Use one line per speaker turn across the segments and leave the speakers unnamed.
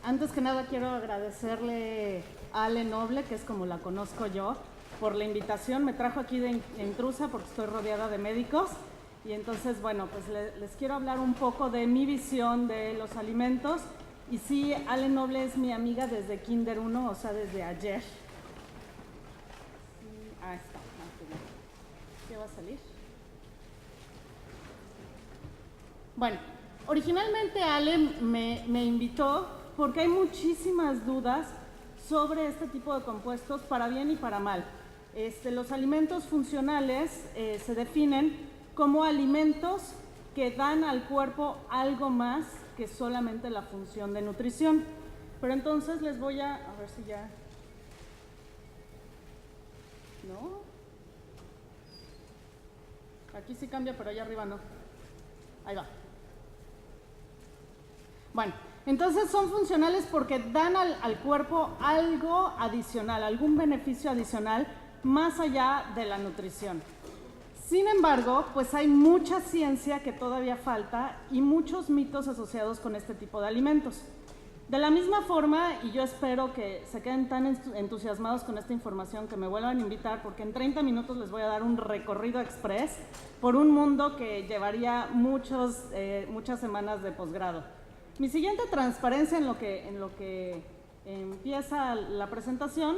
Antes que nada quiero agradecerle a Ale Noble, que es como la conozco yo, por la invitación. Me trajo aquí de intrusa porque estoy rodeada de médicos. Y entonces, bueno, pues les quiero hablar un poco de mi visión de los alimentos. Y sí, Ale Noble es mi amiga desde Kinder 1, o sea, desde ayer. Sí, está. ¿Qué va a salir? Bueno, originalmente Ale me invitó porque hay muchísimas dudas sobre este tipo de compuestos para bien y para mal. Los alimentos funcionales se definen como alimentos que dan al cuerpo algo más que solamente la función de nutrición. Pero entonces les voy a ver si ya... ¿No? Aquí sí cambia, pero allá arriba no. Ahí va. Bueno, entonces son funcionales porque dan al cuerpo algo adicional, algún beneficio adicional más allá de la nutrición. Sin embargo, pues hay mucha ciencia que todavía falta y muchos mitos asociados con este tipo de alimentos. De la misma forma, y yo espero que se queden tan entusiasmados con esta información que me vuelvan a invitar, porque en 30 minutos les voy a dar un recorrido express por un mundo que llevaría muchas semanas de posgrado. Mi siguiente transparencia en lo que empieza la presentación,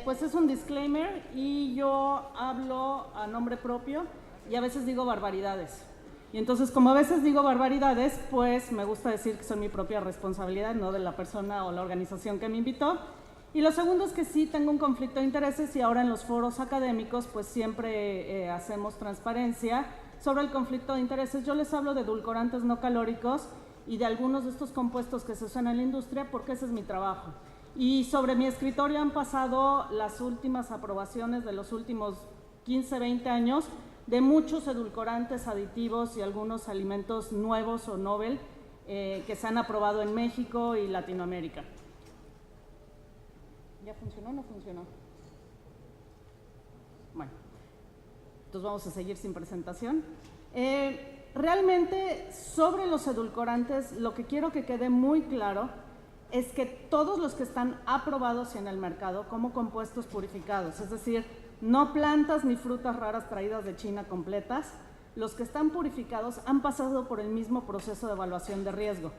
pues es un disclaimer y yo hablo a nombre propio y a veces digo barbaridades. Y entonces, como a veces digo barbaridades, pues me gusta decir que son mi propia responsabilidad, no de la persona o la organización que me invitó. Y lo segundo es que sí tengo un conflicto de intereses y ahora en los foros académicos pues siempre hacemos transparencia sobre el conflicto de intereses. Yo les hablo de edulcorantes no calóricos y de algunos de estos compuestos que se usan en la industria porque ese es mi trabajo. Y sobre mi escritorio han pasado las últimas aprobaciones de los últimos 15, 20 años de muchos edulcorantes, aditivos y algunos alimentos nuevos o novel que se han aprobado en México y Latinoamérica. ¿Ya funcionó o no funcionó? Bueno, entonces vamos a seguir sin presentación. Realmente sobre los edulcorantes lo que quiero que quede muy claro es que todos los que están aprobados en el mercado como compuestos purificados, es decir, no plantas ni frutas raras traídas de China completas, los que están purificados han pasado por el mismo proceso de evaluación de riesgo.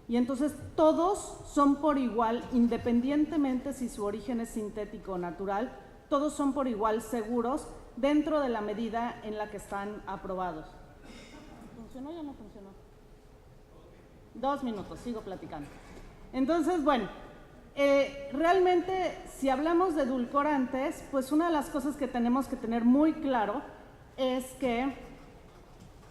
Y entonces todos son por igual, independientemente si su origen es sintético o natural, todos son por igual seguros dentro de la medida en la que están aprobados. ¿Funcionó o ya no funcionó? 2 minutos, sigo platicando. Entonces, bueno, realmente si hablamos de edulcorantes, pues una de las cosas que tenemos que tener muy claro es que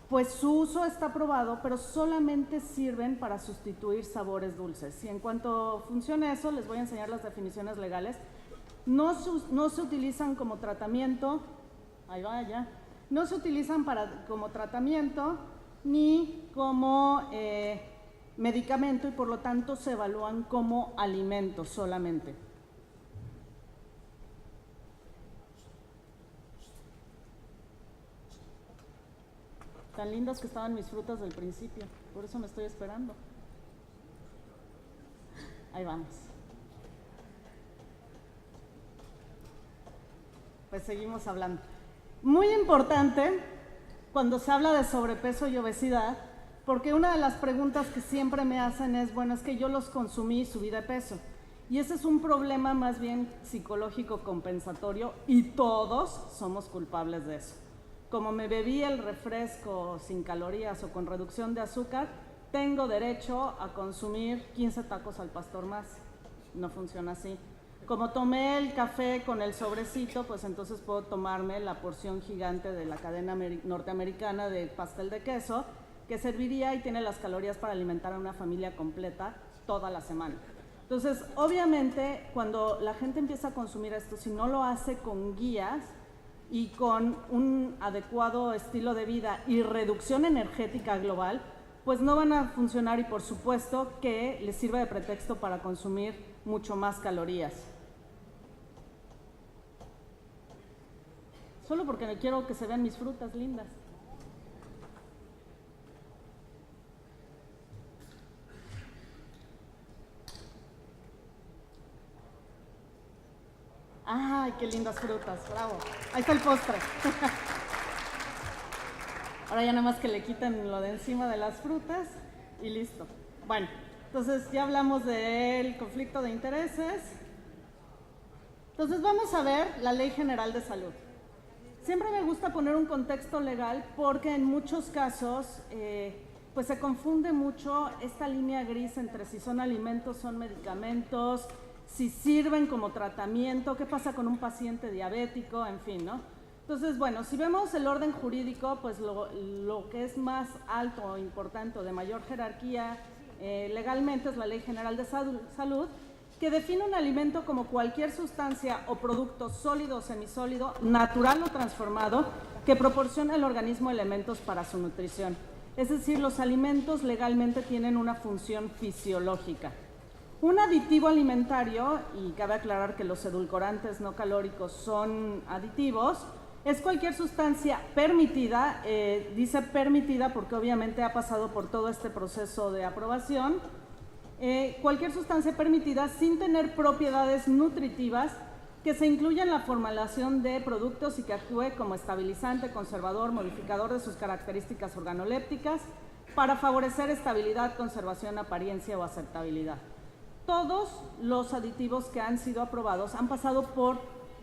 pues su uso está aprobado, pero solamente sirven para sustituir sabores dulces. Y en cuanto funcione eso, les voy a enseñar las definiciones legales. No se utilizan como tratamiento, ahí va ya, no se utilizan como tratamiento ni como medicamento y por lo tanto se evalúan como alimentos solamente. Tan lindas que estaban mis frutas del principio, por eso me estoy esperando. Ahí vamos. Pues seguimos hablando. Muy importante cuando se habla de sobrepeso y obesidad, porque una de las preguntas que siempre me hacen es, bueno, es que yo los consumí y subí de peso. Y ese es un problema más bien psicológico compensatorio y todos somos culpables de eso. Como me bebí el refresco sin calorías o con reducción de azúcar, tengo derecho a consumir 15 tacos al pastor más. No funciona así. Como tomé el café con el sobrecito, pues entonces puedo tomarme la porción gigante de la cadena norteamericana de pastel de queso, que serviría y tiene las calorías para alimentar a una familia completa toda la semana. Entonces, obviamente, cuando la gente empieza a consumir esto, si no lo hace con guías y con un adecuado estilo de vida y reducción energética global, pues no van a funcionar y por supuesto que les sirve de pretexto para consumir mucho más calorías. Solo porque quiero que se vean mis frutas lindas. ¡Ay, qué lindas frutas! ¡Bravo! Ahí está el postre. Ahora ya nada más que le quiten lo de encima de las frutas y listo. Bueno, entonces ya hablamos del conflicto de intereses. Entonces vamos a ver la Ley General de Salud. Siempre me gusta poner un contexto legal porque en muchos casos pues se confunde mucho esta línea gris entre si son alimentos, son medicamentos, si sirven como tratamiento, qué pasa con un paciente diabético, en fin, ¿no? Entonces, bueno, si vemos el orden jurídico, pues lo que es más alto o importante o de mayor jerarquía legalmente es la Ley General de Salud, que define un alimento como cualquier sustancia o producto sólido o semisólido, natural o transformado, que proporciona al organismo elementos para su nutrición. Es decir, los alimentos legalmente tienen una función fisiológica. Un aditivo alimentario, y cabe aclarar que los edulcorantes no calóricos son aditivos, es cualquier sustancia permitida, dice permitida porque obviamente ha pasado por todo este proceso de aprobación, cualquier sustancia permitida sin tener propiedades nutritivas que se incluya en la formulación de productos y que actúe como estabilizante, conservador, modificador de sus características organolépticas para favorecer estabilidad, conservación, apariencia o aceptabilidad. Todos los aditivos que han sido aprobados han pasado por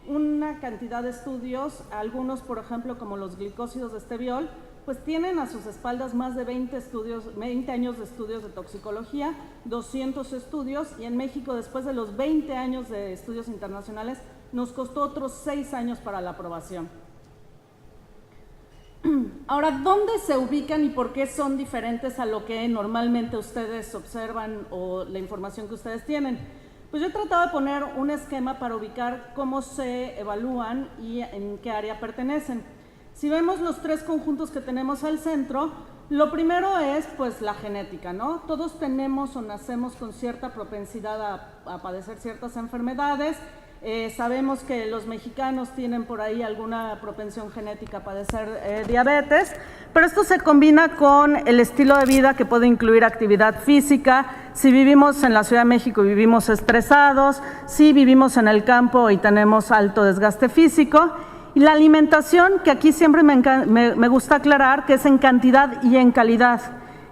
una cantidad de estudios, algunos por ejemplo como los glicósidos de esteviol, pues tienen a sus espaldas más de 20 años de estudios de toxicología, 200 estudios, y en México después de los 20 años de estudios internacionales nos costó otros 6 años para la aprobación. Ahora, ¿dónde se ubican y por qué son diferentes a lo que normalmente ustedes observan o la información que ustedes tienen? Pues yo he tratado de poner un esquema para ubicar cómo se evalúan y en qué área pertenecen. Si vemos los tres conjuntos que tenemos al centro, lo primero es pues la genética, ¿no? Todos tenemos o nacemos con cierta propensidad a padecer ciertas enfermedades. Sabemos que los mexicanos tienen por ahí alguna propensión genética a padecer diabetes, pero esto se combina con el estilo de vida que puede incluir actividad física. Si vivimos en la Ciudad de México y vivimos estresados, si vivimos en el campo y tenemos alto desgaste físico, y la alimentación, que aquí siempre me gusta aclarar que es en cantidad y en calidad.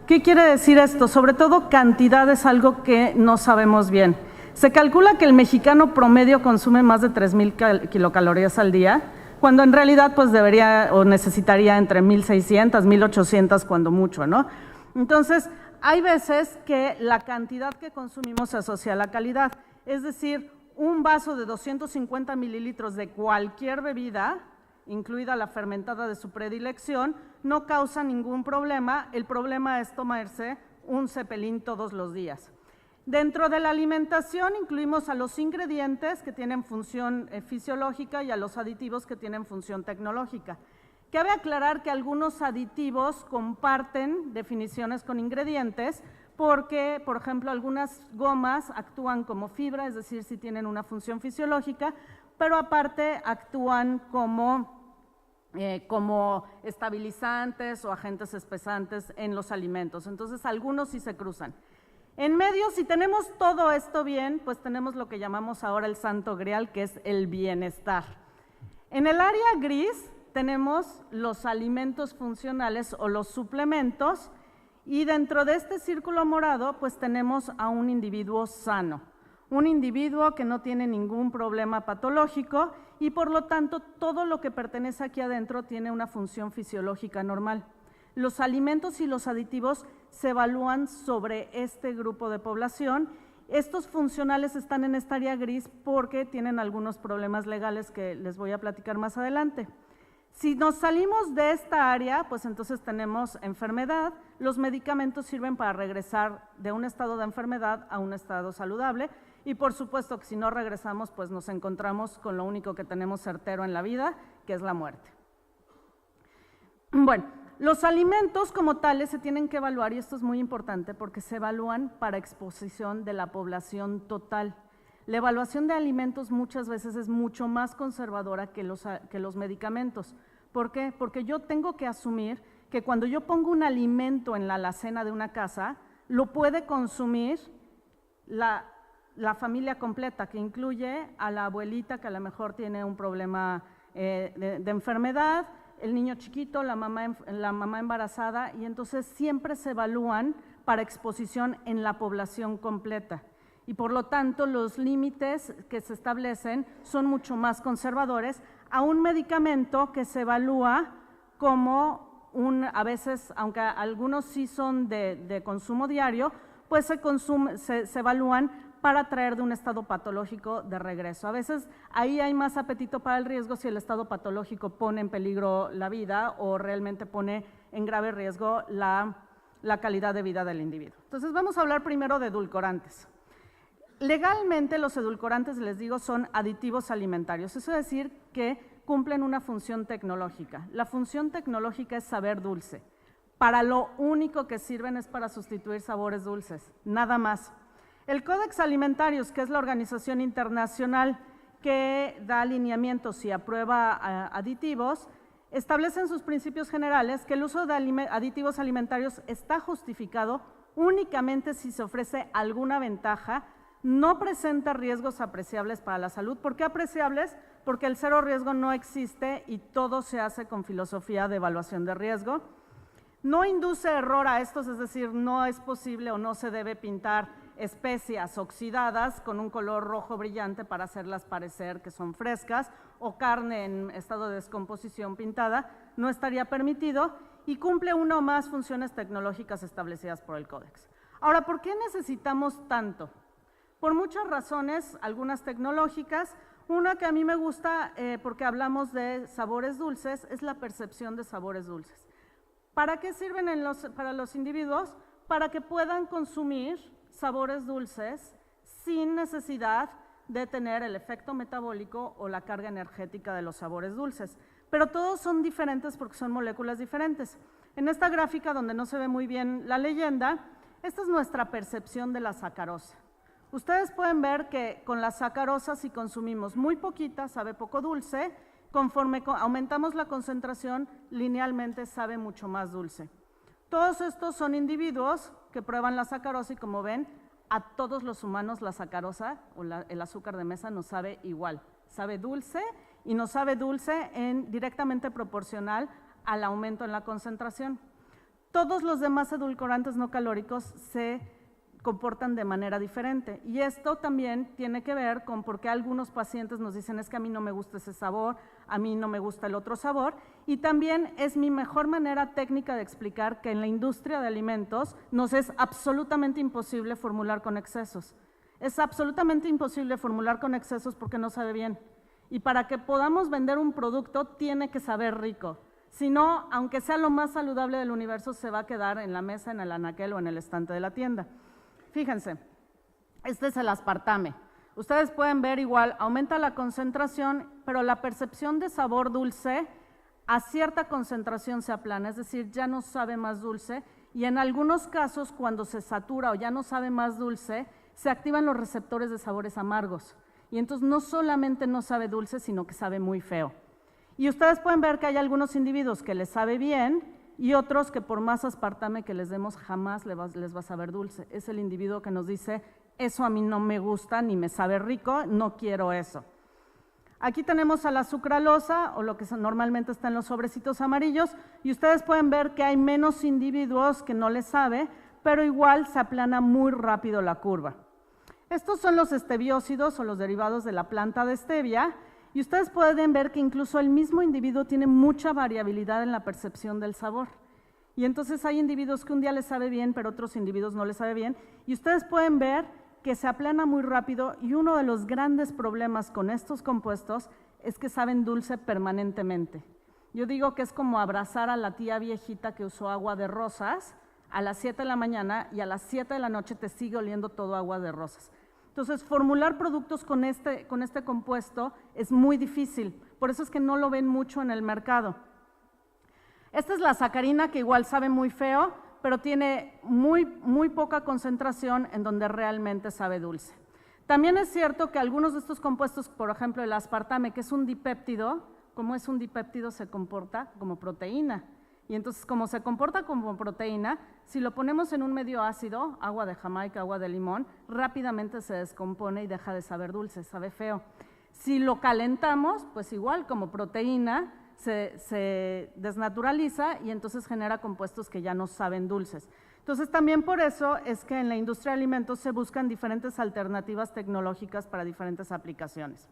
¿Qué quiere decir esto? Sobre todo cantidad es algo que no sabemos bien. Se calcula que el mexicano promedio consume más de 3,000 kilocalorías al día, cuando en realidad pues debería o necesitaría entre 1,600, 1,800 cuando mucho, ¿no? Entonces, hay veces que la cantidad que consumimos se asocia a la calidad, es decir, un vaso de 250 mililitros de cualquier bebida, incluida la fermentada de su predilección, no causa ningún problema. El problema es tomarse un cepelín todos los días. Dentro de la alimentación incluimos a los ingredientes que tienen función fisiológica y a los aditivos que tienen función tecnológica. Cabe aclarar que algunos aditivos comparten definiciones con ingredientes porque, por ejemplo, algunas gomas actúan como fibra, es decir, sí tienen una función fisiológica, pero aparte actúan como estabilizantes o agentes espesantes en los alimentos. Entonces, algunos sí se cruzan. En medio, si tenemos todo esto bien, pues tenemos lo que llamamos ahora el santo grial, que es el bienestar. En el área gris tenemos los alimentos funcionales o los suplementos, y dentro de este círculo morado, pues tenemos a un individuo sano, un individuo que no tiene ningún problema patológico y por lo tanto todo lo que pertenece aquí adentro tiene una función fisiológica normal. Los alimentos y los aditivos se evalúan sobre este grupo de población. Estos funcionales están en esta área gris porque tienen algunos problemas legales que les voy a platicar más adelante. Si nos salimos de esta área, pues entonces tenemos enfermedad. Los medicamentos sirven para regresar de un estado de enfermedad a un estado saludable y por supuesto que si no regresamos, pues nos encontramos con lo único que tenemos certero en la vida, que es la muerte. Bueno, los alimentos como tales se tienen que evaluar y esto es muy importante porque se evalúan para exposición de la población total. La evaluación de alimentos muchas veces es mucho más conservadora que los medicamentos. ¿Por qué? Porque yo tengo que asumir que cuando yo pongo un alimento en la alacena de una casa, lo puede consumir la familia completa, que incluye a la abuelita que a lo mejor tiene un problema de enfermedad, el niño chiquito, la mamá embarazada, y entonces siempre se evalúan para exposición en la población completa. Y por lo tanto, los límites que se establecen son mucho más conservadores a un medicamento que se evalúa como a veces, aunque algunos sí son de consumo diario, pues se evalúan para traer de un estado patológico de regreso. A veces ahí hay más apetito para el riesgo si el estado patológico pone en peligro la vida o realmente pone en grave riesgo la calidad de vida del individuo. Entonces vamos a hablar primero de edulcorantes. Legalmente los edulcorantes, les digo, son aditivos alimentarios, eso es decir que cumplen una función tecnológica. La función tecnológica es saber dulce. Para lo único que sirven es para sustituir sabores dulces, nada más. El Codex Alimentarius, que es la organización internacional que da alineamientos y aprueba aditivos, establece en sus principios generales que el uso de aditivos alimentarios está justificado únicamente si se ofrece alguna ventaja, no presenta riesgos apreciables para la salud. ¿Por qué apreciables? Porque el cero riesgo no existe y todo se hace con filosofía de evaluación de riesgo. No induce error a estos, es decir, no es posible o no se debe pintar especias oxidadas con un color rojo brillante para hacerlas parecer que son frescas, o carne en estado de descomposición pintada, no estaría permitido, y cumple una o más funciones tecnológicas establecidas por el Códex. Ahora, ¿por qué necesitamos tanto? Por muchas razones, algunas tecnológicas. Una que a mí me gusta porque hablamos de sabores dulces es la percepción de sabores dulces. ¿Para qué sirven para los individuos? Para que puedan consumir sabores dulces sin necesidad de tener el efecto metabólico o la carga energética de los sabores dulces. Pero todos son diferentes porque son moléculas diferentes. En esta gráfica, donde no se ve muy bien la leyenda, esta es nuestra percepción de la sacarosa. Ustedes pueden ver que con la sacarosa, si consumimos muy poquita, sabe poco dulce. Conforme aumentamos la concentración, linealmente sabe mucho más dulce. Todos estos son individuos que prueban la sacarosa y, como ven, a todos los humanos la sacarosa o el azúcar de mesa nos sabe igual. Sabe dulce y nos sabe dulce directamente proporcional al aumento en la concentración. Todos los demás edulcorantes no calóricos se comportan de manera diferente, y esto también tiene que ver con por qué algunos pacientes nos dicen es que a mí no me gusta ese sabor, a mí no me gusta el otro sabor, y también es mi mejor manera técnica de explicar que en la industria de alimentos nos es absolutamente imposible formular con excesos. Es absolutamente imposible formular con excesos porque no sabe bien, y para que podamos vender un producto tiene que saber rico. Si no, aunque sea lo más saludable del universo, se va a quedar en la mesa, en el anaquel o en el estante de la tienda. Fíjense, este es el aspartame. Ustedes pueden ver igual, aumenta la concentración, pero la percepción de sabor dulce a cierta concentración se aplana, es decir, ya no sabe más dulce, y en algunos casos cuando se satura o ya no sabe más dulce, se activan los receptores de sabores amargos, y entonces no solamente no sabe dulce, sino que sabe muy feo. Y ustedes pueden ver que hay algunos individuos que les sabe bien, y otros que por más aspartame que les demos jamás les va a saber dulce. Es el individuo que nos dice, eso a mí no me gusta ni me sabe rico, no quiero eso. Aquí tenemos a la sucralosa, o lo que normalmente está en los sobrecitos amarillos, y ustedes pueden ver que hay menos individuos que no les sabe, pero igual se aplana muy rápido la curva. Estos son los estebiócidos o los derivados de la planta de stevia, y ustedes pueden ver que incluso el mismo individuo tiene mucha variabilidad en la percepción del sabor. Y entonces hay individuos que un día les sabe bien, pero otros individuos no les sabe bien. Y ustedes pueden ver que se aplana muy rápido, y uno de los grandes problemas con estos compuestos es que saben dulce permanentemente. Yo digo que es como abrazar a la tía viejita que usó agua de rosas a las 7 de la mañana y a las 7 de la noche te sigue oliendo todo agua de rosas. Entonces, formular productos con este compuesto es muy difícil, por eso es que no lo ven mucho en el mercado. Esta es la sacarina, que igual sabe muy feo, pero tiene muy poca concentración en donde realmente sabe dulce. También es cierto que algunos de estos compuestos, por ejemplo el aspartame, que es un dipéptido, como es un dipéptido se comporta como proteína, Y entonces, como se comporta como proteína, si lo ponemos en un medio ácido, agua de Jamaica, agua de limón, rápidamente se descompone y deja de saber dulce, sabe feo. Si lo calentamos, pues igual como proteína, se desnaturaliza y entonces genera compuestos que ya no saben dulces. Entonces, también por eso es que en la industria de alimentos se buscan diferentes alternativas tecnológicas para diferentes aplicaciones.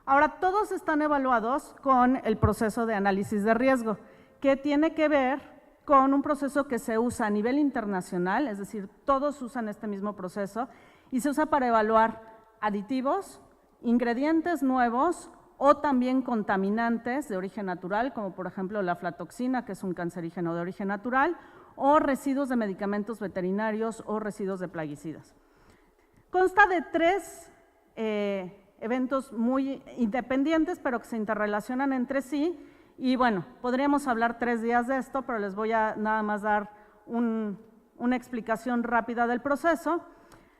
Ahora, todos están evaluados con el proceso de análisis de riesgo, que tiene que ver con un proceso que se usa a nivel internacional, es decir, todos usan este mismo proceso, y se usa para evaluar aditivos, ingredientes nuevos o también contaminantes de origen natural, como por ejemplo la aflatoxina, que es un cancerígeno de origen natural, o residuos de medicamentos veterinarios o residuos de plaguicidas. Consta de 3 eventos muy independientes, pero que se interrelacionan entre sí. Y bueno, podríamos hablar 3 días de esto, pero les voy a nada más dar una explicación rápida del proceso.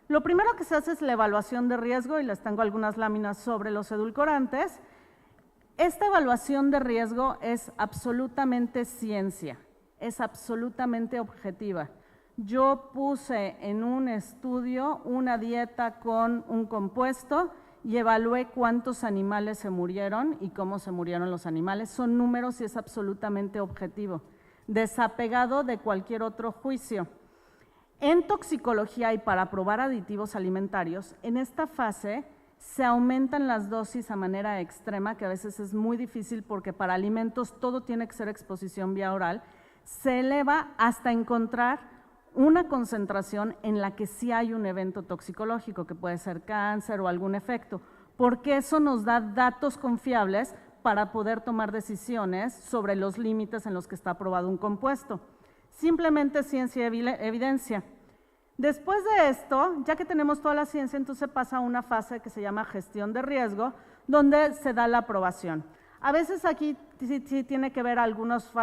Lo primero que se hace es la evaluación de riesgo, y les tengo algunas láminas sobre los edulcorantes. Esta evaluación de riesgo es absolutamente ciencia, es absolutamente objetiva. Yo puse en un estudio una dieta con un compuesto y evalué cuántos animales se murieron y cómo se murieron los animales. Son números y es absolutamente objetivo, desapegado de cualquier otro juicio. En toxicología y para probar aditivos alimentarios, en esta fase se aumentan las dosis a manera extrema, que a veces es muy difícil porque para alimentos todo tiene que ser exposición vía oral, se eleva hasta encontrar una concentración en la que sí hay un evento toxicológico, que puede ser cáncer o algún efecto, porque eso nos da datos confiables para poder tomar decisiones sobre los límites en los que está aprobado un compuesto. Simplemente ciencia y evidencia. Después de esto, ya que tenemos toda la ciencia, entonces pasa a una fase que se llama gestión de riesgo, donde se da la aprobación. A veces aquí sí tiene que ver algunos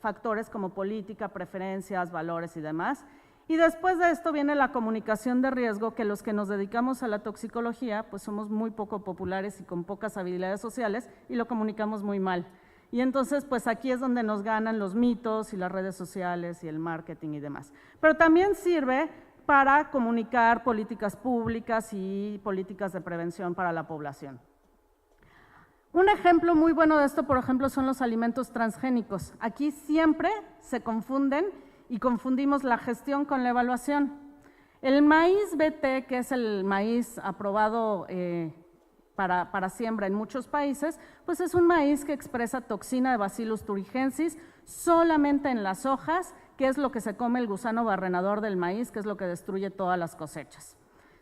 factores como política, preferencias, valores y demás. Y después de esto viene la comunicación de riesgo, que los que nos dedicamos a la toxicología, pues somos muy poco populares y con pocas habilidades sociales y lo comunicamos muy mal. Y entonces, pues aquí es donde nos ganan los mitos y las redes sociales y el marketing y demás. Pero también sirve para comunicar políticas públicas y políticas de prevención para la población. Un ejemplo muy bueno de esto, por ejemplo, son los alimentos transgénicos. Aquí siempre se confunden y confundimos la gestión con la evaluación. El maíz BT, que es el maíz aprobado para siembra en muchos países, pues es un maíz que expresa toxina de Bacillus thuringiensis solamente en las hojas, que es lo que se come el gusano barrenador del maíz, que es lo que destruye todas las cosechas.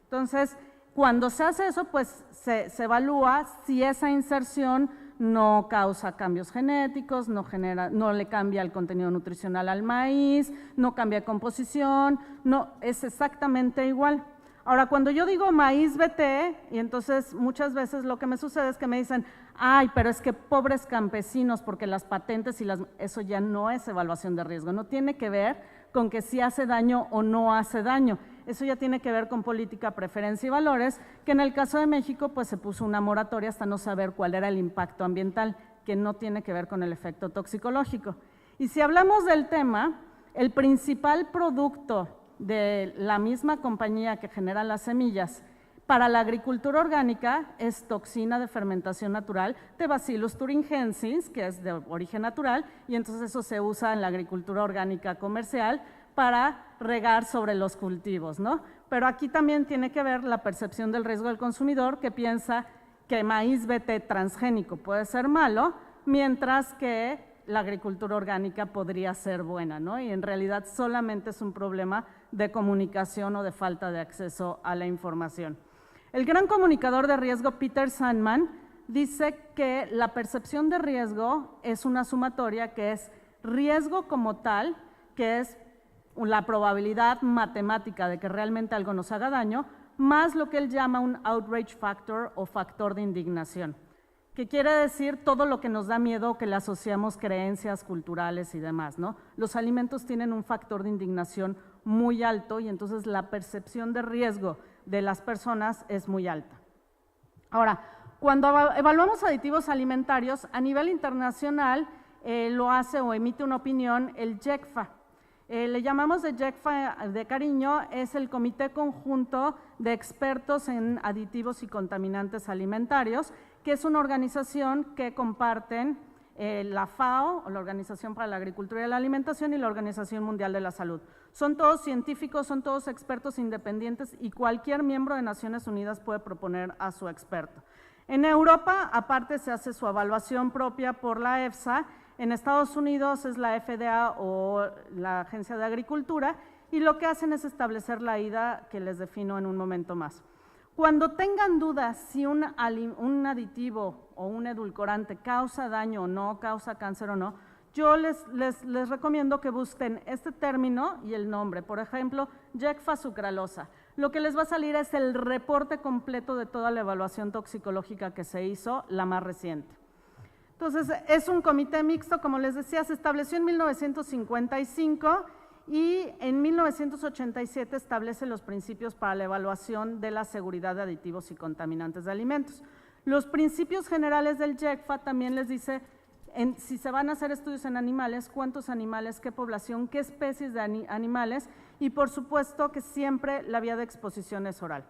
Entonces, cuando se hace eso, pues se evalúa si esa inserción no causa cambios genéticos, no le cambia el contenido nutricional al maíz, no cambia composición, no, es exactamente igual. Ahora, cuando yo digo maíz BT, y entonces muchas veces lo que me sucede es que me dicen, ay, pero es que pobres campesinos, porque las patentes y eso ya no es evaluación de riesgo, no tiene que ver con que si hace daño o no hace daño. Eso ya tiene que ver con política, preferencia y valores, que en el caso de México pues se puso una moratoria hasta no saber cuál era el impacto ambiental, que no tiene que ver con el efecto toxicológico. Y si hablamos del tema, el principal producto de la misma compañía que genera las semillas para la agricultura orgánica es toxina de fermentación natural de Bacillus thuringiensis, que es de origen natural, y entonces eso se usa en la agricultura orgánica comercial para regar sobre los cultivos, ¿no? Pero aquí también tiene que ver la percepción del riesgo del consumidor, que piensa que maíz BT transgénico puede ser malo, mientras que la agricultura orgánica podría ser buena, ¿no? Y en realidad solamente es un problema de comunicación o de falta de acceso a la información. El gran comunicador de riesgo, Peter Sandman, dice que la percepción de riesgo es una sumatoria que es riesgo como tal, que es la probabilidad matemática de que realmente algo nos haga daño, más lo que él llama un outrage factor o factor de indignación, que quiere decir todo lo que nos da miedo, que le asociamos creencias culturales y demás, ¿no? Los alimentos tienen un factor de indignación muy alto y entonces la percepción de riesgo de las personas es muy alta. Ahora, cuando evaluamos aditivos alimentarios a nivel internacional, lo hace o emite una opinión el JECFA. Le llamamos de JECFA de cariño, es el Comité Conjunto de Expertos en Aditivos y Contaminantes Alimentarios, que es una organización que comparten la FAO, o la Organización para la Agricultura y la Alimentación, y la Organización Mundial de la Salud. Son todos científicos, son todos expertos independientes y cualquier miembro de Naciones Unidas puede proponer a su experto. En Europa, aparte, se hace su evaluación propia por la EFSA. En Estados Unidos es la FDA o la Agencia de Agricultura, y lo que hacen es establecer la IDA que les defino en un momento más. Cuando tengan dudas si un aditivo o un edulcorante causa daño o no, causa cáncer o no, yo les recomiendo que busquen este término y el nombre. Por ejemplo, JECFA sucralosa. Lo que les va a salir es el reporte completo de toda la evaluación toxicológica que se hizo, la más reciente. Entonces, es un comité mixto, como les decía, se estableció en 1955 y en 1987 establece los principios para la evaluación de la seguridad de aditivos y contaminantes de alimentos. Los principios generales del JECFA también les dice si se van a hacer estudios en animales, cuántos animales, qué población, qué especies de animales, y por supuesto que siempre la vía de exposición es oral.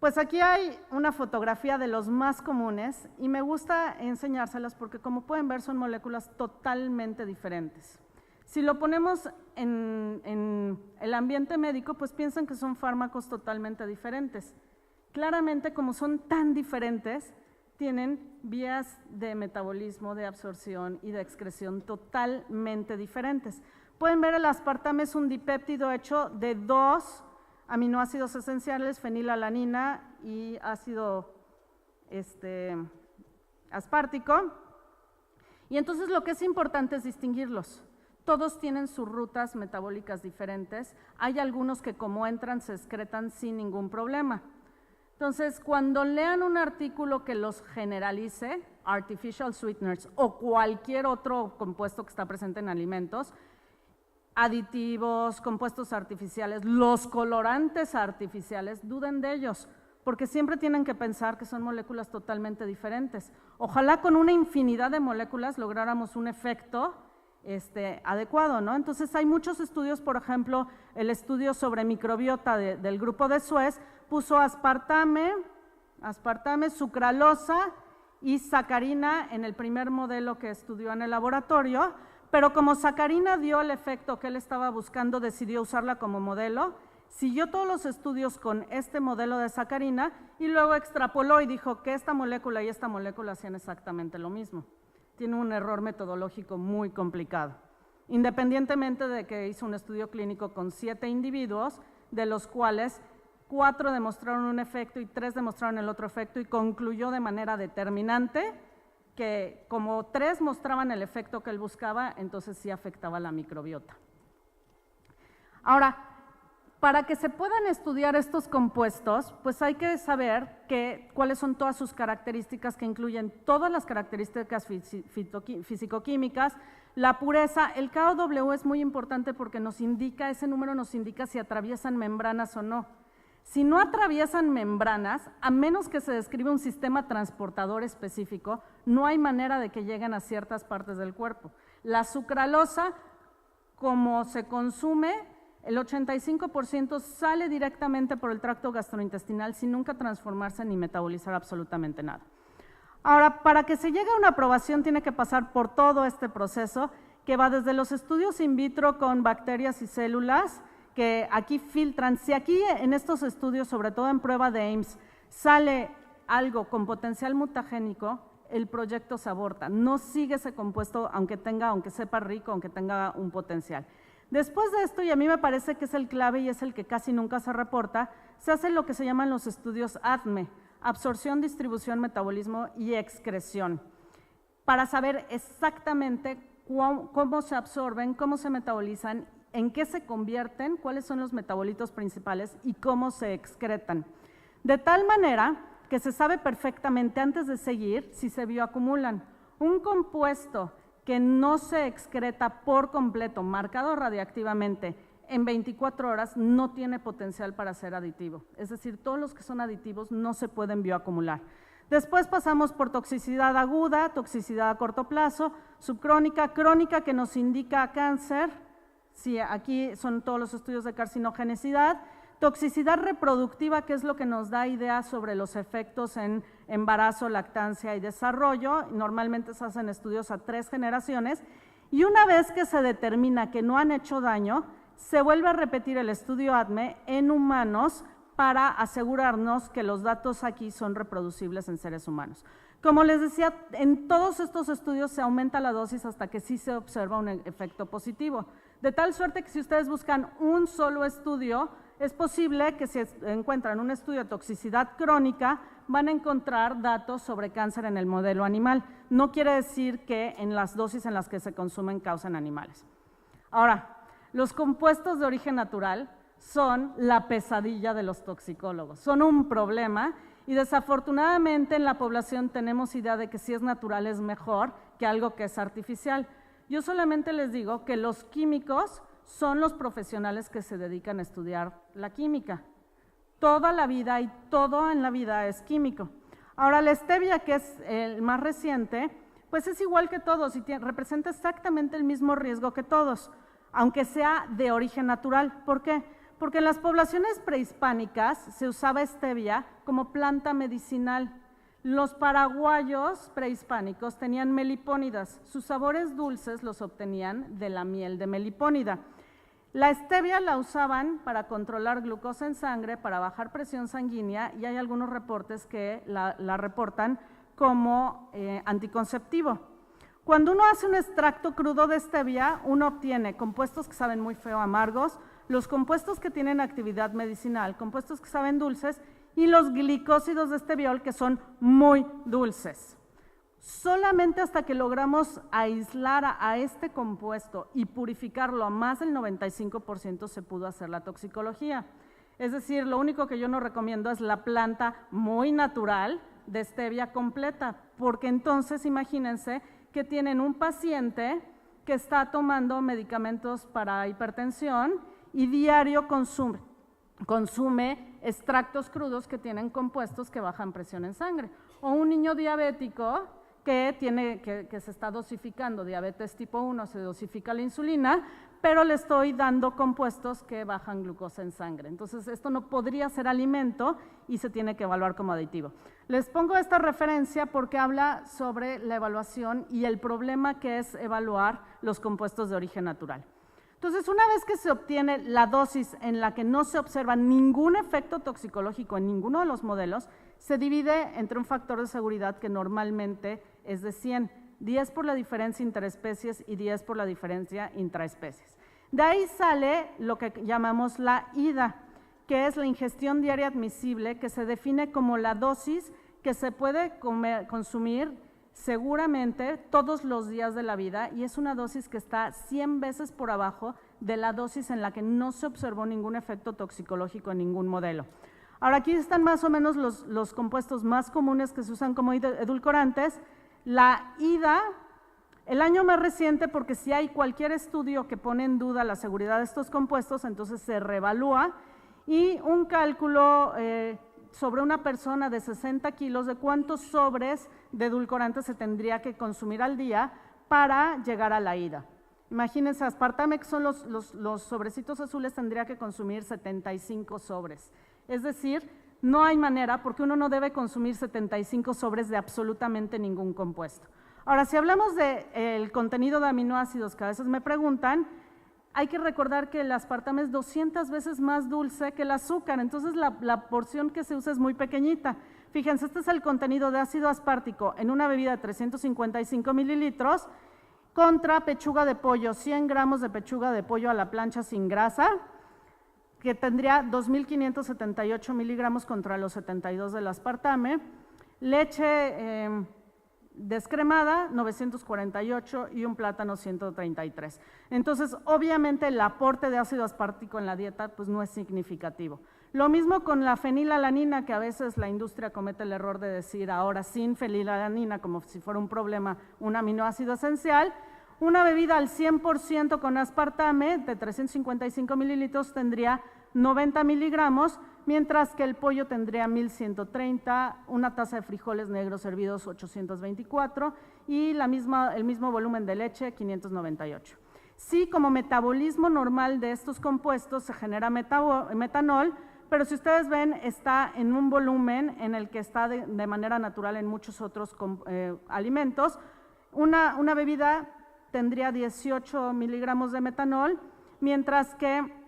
Pues aquí hay una fotografía de los más comunes y me gusta enseñárselas porque, como pueden ver, son moléculas totalmente diferentes. Si lo ponemos en el ambiente médico, pues piensan que son fármacos totalmente diferentes. Claramente, como son tan diferentes, tienen vías de metabolismo, de absorción y de excreción totalmente diferentes. Pueden ver, el aspartame es un dipéptido hecho de 2 aminoácidos esenciales, fenilalanina y ácido aspartico. Y entonces lo que es importante es distinguirlos. Todos tienen sus rutas metabólicas diferentes. Hay algunos que, como entran, se excretan sin ningún problema. Entonces, cuando lean un artículo que los generalice, artificial sweeteners o cualquier otro compuesto que está presente en alimentos, aditivos, compuestos artificiales, los colorantes artificiales, duden de ellos, porque siempre tienen que pensar que son moléculas totalmente diferentes. Ojalá con una infinidad de moléculas lográramos un efecto adecuado, ¿no? Entonces hay muchos estudios, por ejemplo, el estudio sobre microbiota del grupo de Suez puso aspartame, sucralosa y sacarina en el primer modelo que estudió en el laboratorio, pero como sacarina dio el efecto que él estaba buscando, decidió usarla como modelo, siguió todos los estudios con este modelo de sacarina y luego extrapoló y dijo que esta molécula y esta molécula hacían exactamente lo mismo. Tiene un error metodológico muy complicado, independientemente de que hizo un estudio clínico con 7 individuos, de los cuales 4 demostraron un efecto y 3 demostraron el otro efecto, y concluyó de manera determinante que como 3 mostraban el efecto que él buscaba, entonces sí afectaba la microbiota. Ahora, para que se puedan estudiar estos compuestos, pues hay que saber cuáles son todas sus características, que incluyen todas las características fisicoquímicas, la pureza. El KOW es muy importante porque nos indica, ese número nos indica si atraviesan membranas o no. Si no atraviesan membranas, a menos que se describa un sistema transportador específico, no hay manera de que lleguen a ciertas partes del cuerpo. La sucralosa, como se consume, el 85% sale directamente por el tracto gastrointestinal sin nunca transformarse ni metabolizar absolutamente nada. Ahora, para que se llegue a una aprobación tiene que pasar por todo este proceso, que va desde los estudios in vitro con bacterias y células, que aquí filtran. Si aquí en estos estudios, sobre todo en prueba de Ames, sale algo con potencial mutagénico, el proyecto se aborta. No sigue ese compuesto aunque sepa rico, aunque tenga un potencial. Después de esto, y a mí me parece que es el clave y es el que casi nunca se reporta, se hace lo que se llaman los estudios ADME, absorción, distribución, metabolismo y excreción, para saber exactamente cómo se absorben, cómo se metabolizan, en qué se convierten, cuáles son los metabolitos principales y cómo se excretan. De tal manera que se sabe perfectamente antes de seguir si se bioacumulan. Un compuesto que no se excreta por completo, marcado radiactivamente, en 24 horas no tiene potencial para ser aditivo. Es decir, todos los que son aditivos no se pueden bioacumular. Después pasamos por toxicidad aguda, toxicidad a corto plazo, subcrónica, crónica, que nos indica cáncer. Sí, aquí son todos los estudios de carcinogenicidad. Toxicidad reproductiva, que es lo que nos da ideas sobre los efectos en embarazo, lactancia y desarrollo. Normalmente se hacen estudios a 3 generaciones. Y una vez que se determina que no han hecho daño, se vuelve a repetir el estudio ADME en humanos para asegurarnos que los datos aquí son reproducibles en seres humanos. Como les decía, en todos estos estudios se aumenta la dosis hasta que sí se observa un efecto positivo. De tal suerte que si ustedes buscan un solo estudio, es posible que si encuentran un estudio de toxicidad crónica, van a encontrar datos sobre cáncer en el modelo animal. No quiere decir que en las dosis en las que se consumen causan animales. Ahora, los compuestos de origen natural son la pesadilla de los toxicólogos, son un problema y desafortunadamente en la población tenemos idea de que si es natural es mejor que algo que es artificial. Yo solamente les digo que los químicos son los profesionales que se dedican a estudiar la química. Toda la vida y todo en la vida es químico. Ahora, la stevia, que es el más reciente, pues es igual que todos y representa exactamente el mismo riesgo que todos, aunque sea de origen natural. ¿Por qué? Porque en las poblaciones prehispánicas se usaba stevia como planta medicinal. Los paraguayos prehispánicos tenían melipónidas, sus sabores dulces los obtenían de la miel de melipónida. La stevia la usaban para controlar glucosa en sangre, para bajar presión sanguínea y hay algunos reportes que la reportan como anticonceptivo. Cuando uno hace un extracto crudo de stevia, uno obtiene compuestos que saben muy feo, amargos, los compuestos que tienen actividad medicinal, compuestos que saben dulces y los glicósidos de esteviol que son muy dulces. Solamente hasta que logramos aislar a este compuesto y purificarlo a más del 95% se pudo hacer la toxicología. Es decir, lo único que yo no recomiendo es la planta muy natural de stevia completa, porque entonces imagínense que tienen un paciente que está tomando medicamentos para hipertensión y diario consume extractos crudos que tienen compuestos que bajan presión en sangre. O un niño diabético que se está dosificando diabetes tipo 1, se dosifica la insulina, pero le estoy dando compuestos que bajan glucosa en sangre. Entonces, esto no podría ser alimento y se tiene que evaluar como aditivo. Les pongo esta referencia porque habla sobre la evaluación y el problema que es evaluar los compuestos de origen natural. Entonces, una vez que se obtiene la dosis en la que no se observa ningún efecto toxicológico en ninguno de los modelos, se divide entre un factor de seguridad que normalmente es de 100, 10 por la diferencia interespecies y 10 por la diferencia intraespecies. De ahí sale lo que llamamos la IDA, que es la ingestión diaria admisible, que se define como la dosis que se puede consumir seguramente todos los días de la vida y es una dosis que está 100 veces por abajo de la dosis en la que no se observó ningún efecto toxicológico en ningún modelo. Ahora aquí están más o menos los compuestos más comunes que se usan como edulcorantes. La IDA, el año más reciente, porque si hay cualquier estudio que pone en duda la seguridad de estos compuestos, entonces se reevalúa y un cálculo sobre una persona de 60 kilos de cuántos sobres de edulcorantes se tendría que consumir al día para llegar a la IDA. Imagínense, aspartame, que son los sobrecitos azules, tendría que consumir 75 sobres. Es decir, no hay manera, porque uno no debe consumir 75 sobres de absolutamente ningún compuesto. Ahora, si hablamos del contenido de aminoácidos, que a veces me preguntan, hay que recordar que el aspartame es 200 veces más dulce que el azúcar, entonces la porción que se usa es muy pequeñita. Fíjense, este es el contenido de ácido aspartico en una bebida de 355 mililitros contra pechuga de pollo, 100 gramos de pechuga de pollo a la plancha sin grasa, que tendría 2.578 miligramos contra los 72 del aspartame, leche descremada 948 y un plátano 133. Entonces, obviamente el aporte de ácido aspartico en la dieta pues no es significativo. Lo mismo con la fenilalanina, que a veces la industria comete el error de decir ahora sin fenilalanina como si fuera un problema, un aminoácido esencial. Una bebida al 100% con aspartame de 355 mililitros tendría 90 miligramos, mientras que el pollo tendría 1130, una taza de frijoles negros hervidos 824 y el mismo volumen de leche 598. Sí, como metabolismo normal de estos compuestos se genera metanol, pero si ustedes ven está en un volumen en el que está de manera natural en muchos otros alimentos. Una bebida tendría 18 miligramos de metanol, mientras que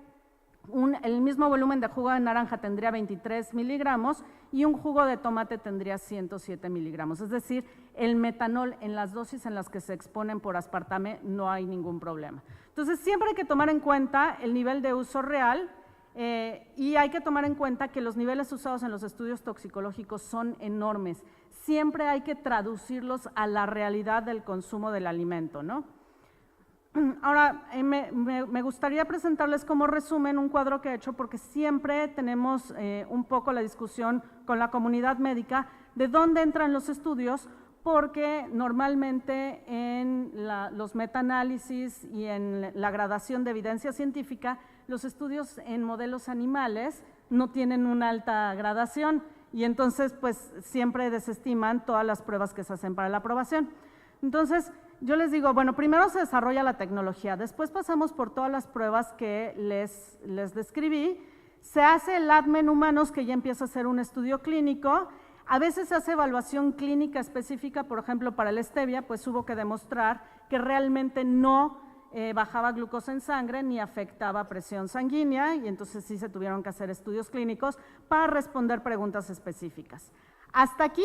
el mismo volumen de jugo de naranja tendría 23 miligramos y un jugo de tomate tendría 107 miligramos. Es decir, el metanol en las dosis en las que se exponen por aspartame no hay ningún problema. Entonces, siempre hay que tomar en cuenta el nivel de uso real y hay que tomar en cuenta que los niveles usados en los estudios toxicológicos son enormes. Siempre hay que traducirlos a la realidad del consumo del alimento, ¿no? Ahora, me gustaría presentarles como resumen un cuadro que he hecho porque siempre tenemos un poco la discusión con la comunidad médica de dónde entran los estudios, porque normalmente en los metaanálisis y en la gradación de evidencia científica, los estudios en modelos animales no tienen una alta gradación y entonces pues siempre desestiman todas las pruebas que se hacen para la aprobación. Entonces, yo les digo, bueno, primero se desarrolla la tecnología, después pasamos por todas las pruebas que les describí, se hace el ADME en humanos, que ya empieza a ser un estudio clínico, a veces se hace evaluación clínica específica, por ejemplo, para la stevia, pues hubo que demostrar que realmente no bajaba glucosa en sangre ni afectaba presión sanguínea, y entonces sí se tuvieron que hacer estudios clínicos para responder preguntas específicas. Hasta aquí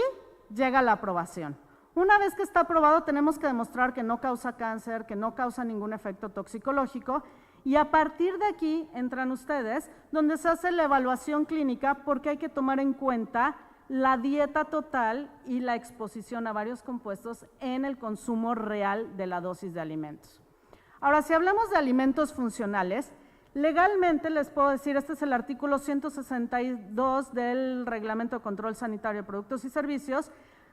llega la aprobación. Una vez que está aprobado, tenemos que demostrar que no causa cáncer, que no causa ningún efecto toxicológico, y a partir de aquí entran ustedes, donde se hace la evaluación clínica, porque hay que tomar en cuenta la dieta total y la exposición a varios compuestos en el consumo real de la dosis de alimentos. Ahora, si hablamos de alimentos funcionales, legalmente les puedo decir, este es el artículo 162 del Reglamento de Control Sanitario de Productos y Servicios.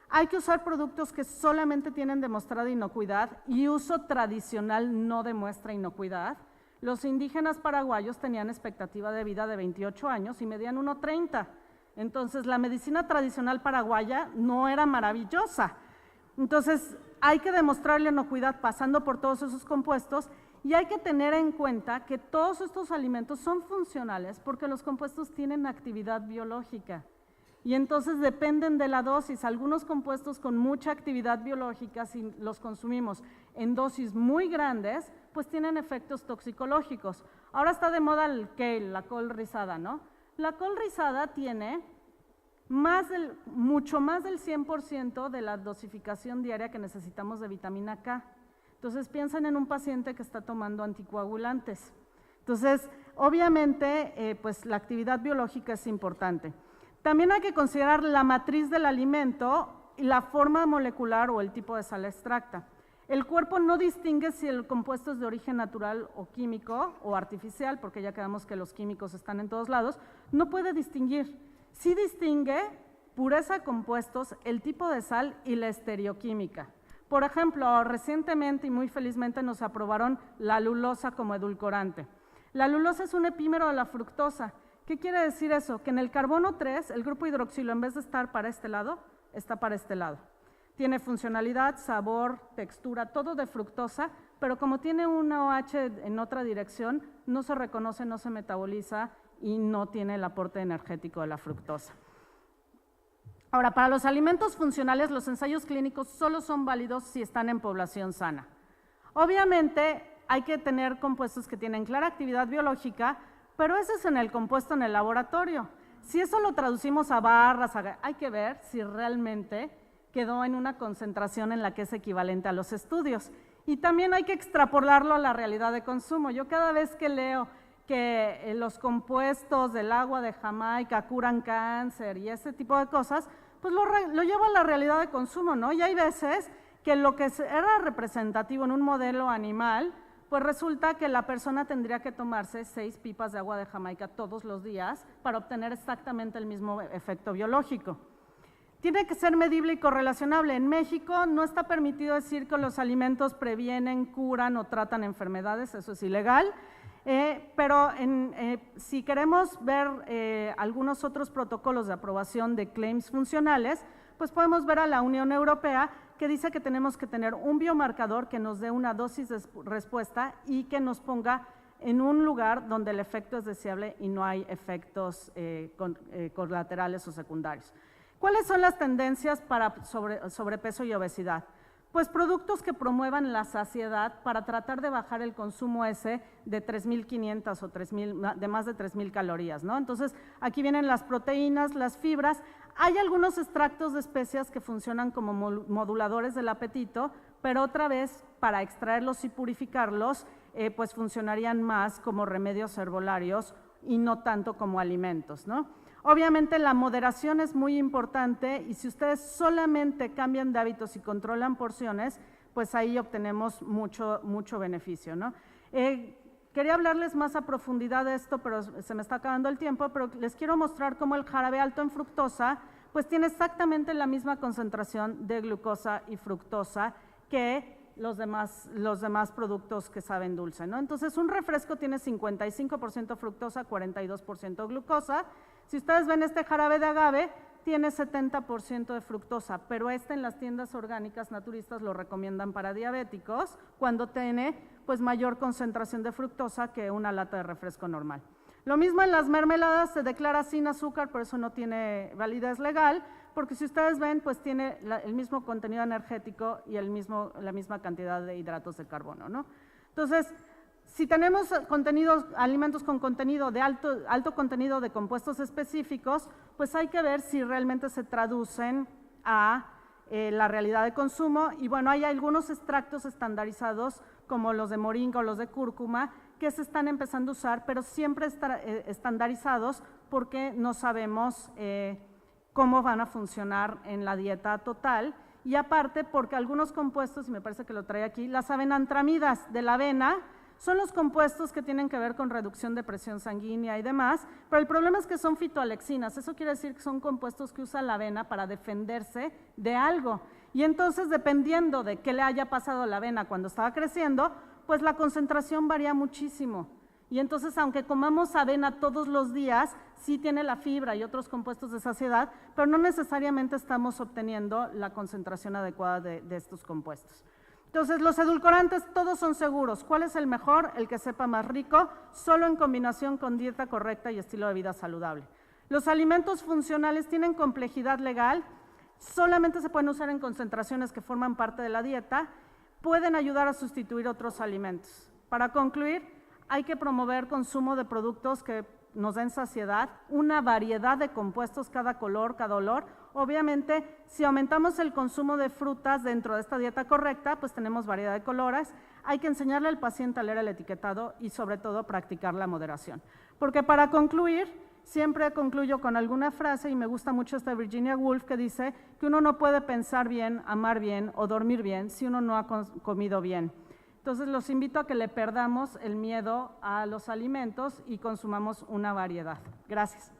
Hay que usar productos que solamente tienen demostrada inocuidad y uso tradicional no demuestra inocuidad. Los indígenas paraguayos tenían expectativa de vida de 28 años y medían 1,30. Entonces, la medicina tradicional paraguaya no era maravillosa. Entonces, hay que demostrarle inocuidad pasando por todos esos compuestos y hay que tener en cuenta que todos estos alimentos son funcionales porque los compuestos tienen actividad biológica. Y entonces dependen de la dosis. Algunos compuestos con mucha actividad biológica, si los consumimos en dosis muy grandes, pues tienen efectos toxicológicos. Ahora está de moda el kale, la col rizada, ¿no? La col rizada tiene mucho más del 100% de la dosificación diaria que necesitamos de vitamina K. Entonces piensen en un paciente que está tomando anticoagulantes. Entonces, obviamente, pues la actividad biológica es importante. También hay que considerar la matriz del alimento y la forma molecular o el tipo de sal extracta. El cuerpo no distingue si el compuesto es de origen natural o químico o artificial, porque ya quedamos que los químicos están en todos lados, no puede distinguir. Sí distingue pureza de compuestos, el tipo de sal y la estereoquímica. Por ejemplo, recientemente y muy felizmente nos aprobaron la lulosa como edulcorante. La lulosa es un epímero de la fructosa. ¿Qué quiere decir eso? Que en el carbono 3, el grupo hidroxilo, en vez de estar para este lado, está para este lado. Tiene funcionalidad, sabor, textura, todo de fructosa, pero como tiene una OH en otra dirección, no se reconoce, no se metaboliza y no tiene el aporte energético de la fructosa. Ahora, para los alimentos funcionales, los ensayos clínicos solo son válidos si están en población sana. Obviamente, hay que tener compuestos que tienen clara actividad biológica, pero ese es en el compuesto en el laboratorio. Si eso lo traducimos a barras, hay que ver si realmente quedó en una concentración en la que es equivalente a los estudios. Y también hay que extrapolarlo a la realidad de consumo. Yo cada vez que leo que los compuestos del agua de Jamaica curan cáncer y ese tipo de cosas, pues lo llevo a la realidad de consumo, ¿no? Y hay veces que lo que era representativo en un modelo animal, pues resulta que la persona tendría que tomarse 6 pipas de agua de Jamaica todos los días para obtener exactamente el mismo efecto biológico. Tiene que ser medible y correlacionable. En México no está permitido decir que los alimentos previenen, curan o tratan enfermedades, eso es ilegal. Pero si queremos ver algunos otros protocolos de aprobación de claims funcionales, pues podemos ver a la Unión Europea, que dice que tenemos que tener un biomarcador que nos dé una dosis de respuesta y que nos ponga en un lugar donde el efecto es deseable y no hay efectos colaterales o secundarios. ¿Cuáles son las tendencias para sobrepeso y obesidad? Pues productos que promuevan la saciedad para tratar de bajar el consumo ese de 3.500 o de más de 3.000 calorías, ¿no? Entonces, aquí vienen las proteínas, las fibras. Hay algunos extractos de especias que funcionan como moduladores del apetito, pero otra vez, para extraerlos y purificarlos, pues funcionarían más como remedios herbolarios y no tanto como alimentos, ¿no? Obviamente la moderación es muy importante y si ustedes solamente cambian de hábitos y controlan porciones, pues ahí obtenemos mucho beneficio, ¿no? Quería hablarles más a profundidad de esto, pero se me está acabando el tiempo, pero les quiero mostrar cómo el jarabe alto en fructosa pues tiene exactamente la misma concentración de glucosa y fructosa que los demás productos que saben dulce, ¿no? Entonces, un refresco tiene 55% fructosa, 42% glucosa. Si ustedes ven este jarabe de agave, tiene 70% de fructosa, pero en las tiendas orgánicas naturistas lo recomiendan para diabéticos cuando tiene pues mayor concentración de fructosa que una lata de refresco normal. Lo mismo en las mermeladas, se declara sin azúcar, por eso no tiene validez legal, porque si ustedes ven, pues tiene el mismo contenido energético y la misma cantidad de hidratos de carbono, ¿no? Entonces, si tenemos alimentos con contenido de alto contenido de compuestos específicos, pues hay que ver si realmente se traducen a la realidad de consumo. Y bueno, hay algunos extractos estandarizados, como los de moringa o los de cúrcuma, que se están empezando a usar, pero siempre estandarizados porque no sabemos cómo van a funcionar en la dieta total. Y aparte, porque algunos compuestos, y me parece que lo trae aquí, las avenantramidas de la avena, son los compuestos que tienen que ver con reducción de presión sanguínea y demás, pero el problema es que son fitoalexinas, eso quiere decir que son compuestos que usa la avena para defenderse de algo. Y entonces, dependiendo de qué le haya pasado a la avena cuando estaba creciendo, pues la concentración varía muchísimo. Y entonces, aunque comamos avena todos los días, sí tiene la fibra y otros compuestos de saciedad, pero no necesariamente estamos obteniendo la concentración adecuada de estos compuestos. Entonces, los edulcorantes todos son seguros. ¿Cuál es el mejor? El que sepa más rico, solo en combinación con dieta correcta y estilo de vida saludable. Los alimentos funcionales tienen complejidad legal, solamente se pueden usar en concentraciones que forman parte de la dieta, pueden ayudar a sustituir otros alimentos. Para concluir, hay que promover consumo de productos que nos den saciedad, una variedad de compuestos, cada color, cada olor. Obviamente, si aumentamos el consumo de frutas dentro de esta dieta correcta, pues tenemos variedad de colores. Hay que enseñarle al paciente a leer el etiquetado y sobre todo practicar la moderación. Porque para concluir, siempre concluyo con alguna frase y me gusta mucho esta de Virginia Woolf que dice que uno no puede pensar bien, amar bien o dormir bien si uno no ha comido bien. Entonces, los invito a que le perdamos el miedo a los alimentos y consumamos una variedad. Gracias.